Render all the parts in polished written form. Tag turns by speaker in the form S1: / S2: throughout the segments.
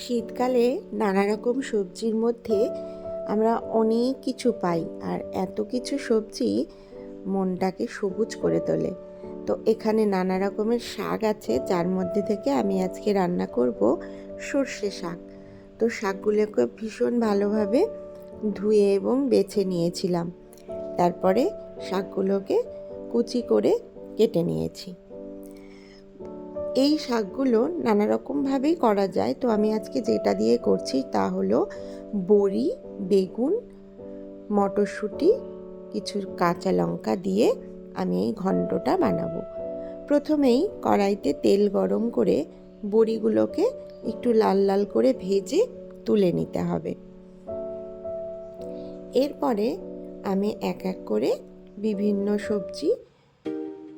S1: শীতকালে নানা রকম সবজির মধ্যে আমরা অনেক কিছু পাই, আর এত কিছু সবজি মনটাকে সবুজ করে তোলে। তো এখানে নানা রকমের শাক আছে, যার মধ্যে থেকে আমি আজকে রান্না করব সর্ষে শাক। তো শাকগুলোকে ভীষণ ভালোভাবে ধুয়ে এবং বেছে নিয়েছিলাম। তারপরে শাকগুলোকে কুচি করে কেটে নিয়েছি। এই শাকগুলো নানা রকমভাবেই করা যায়, তো আমি আজকে যেটা দিয়ে করছি তা হলো বড়ি, বেগুন, মটরশুঁটি, কিছু কাঁচা লঙ্কা দিয়ে আমি এই ঘন্টটা বানাবো। প্রথমেই কড়াইতে তেল গরম করে বড়িগুলোকে একটু লাল লাল করে ভেজে তুলে নিতে হবে। এরপরে আমি এক এক করে বিভিন্ন সবজি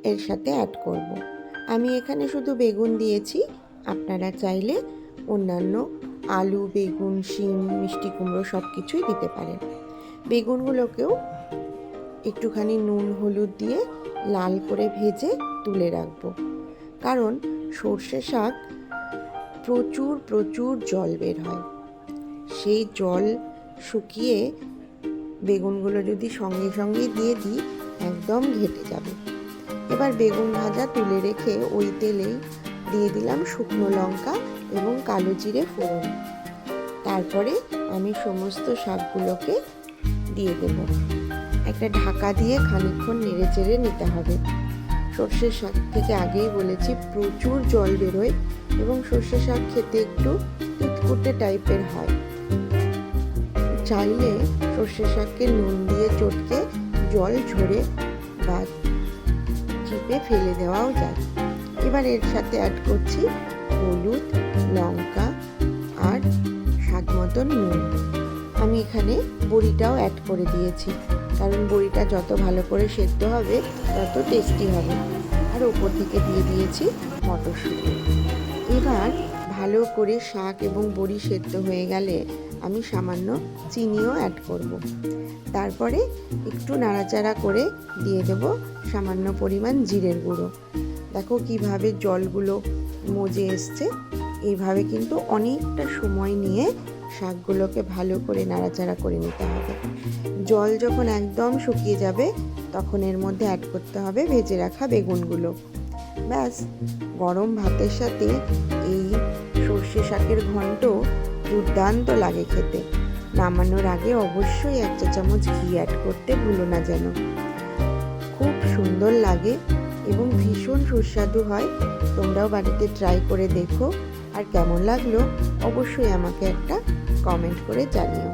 S1: এর সাথে অ্যাড করব। আমি এখানে শুধু বেগুন দিয়েছি, আপনারা চাইলে অন্যান্য আলু, বেগুন, শিম, মিষ্টি কুমড়ো সব কিছুই দিতে পারেন। বেগুনগুলোকেও একটুখানি নুন হলুদ দিয়ে লাল করে ভেজে তুলে রাখবো, কারণ সর্ষে শাক প্রচুর প্রচুর জল বের হয়। সেই জল শুকিয়ে বেগুনগুলো যদি সঙ্গে সঙ্গে দিয়ে দিই একদম ঘেটে যাবে। এবার বেগুন ভাজা তুলে রেখে ওই তেলেই দিয়ে দিলাম শুকনো লঙ্কা এবং কালো জিরে ফোড়ন। তারপরে আমি সমস্ত শাকগুলোকে দিয়ে দেব। একটা ঢাকা দিয়ে খানিকক্ষণ নেড়ে চেড়ে নিতে হবে। সর্ষের শাক থেকে আগেই বলেছি প্রচুর জল বেরোয় এবং সর্ষে শাক খেতে একটু তিতকুটে টাইপের হয়। চাইলে সর্ষে শাককে নুন দিয়ে চটকে জল ঝরে বা চিপে ফেলে দেওয়াও যায়। এবার এর সাথে অ্যাড করছি হলুদ, লঙ্কা আর স্বাদ মতন নুন। আমি এখানে বড়িটাও অ্যাড করে দিয়েছি, কারণ বড়িটা যত ভালো করে সেদ্ধ হবে তত টেস্টি হবে। আর ওপর থেকে দিয়ে দিয়েছি মটরশুঁটি। এবার ভালো করে শাক এবং বড়ি সেদ্ধ হয়ে গেলে আমি সামান্য চিনিও অ্যাড করব। তারপরে একটু নাড়াচাড়া করে দিয়ে দেব সামান্য পরিমাণ জিরের গুঁড়ো। দেখো কিভাবে জলগুলো মজে এসছে। এইভাবে কিন্তু অনেকটা সময় নিয়ে শাকগুলোকে ভালো করে নাড়াচাড়া করে নিতে হবে। জল যখন একদম শুকিয়ে যাবে তখন এর মধ্যে অ্যাড করতে হবে ভেজে রাখা বেগুনগুলো। ব্যাস, গরম ভাতের সাথে এই সর্ষে শাকের ঘন্ট দুর্দান্ত লাগে খেতে। নামানোর আগে অবশ্যই 1 চা চামচ ঘি অ্যাড করতে ভুলো না যেন। খুব সুন্দর লাগে এবং ভীষণ সুস্বাদু হয়। তোমরাও বাড়িতে ট্রাই করে দেখো, আর কেমন লাগলো অবশ্যই আমাকে একটা কমেন্ট করে জানিও।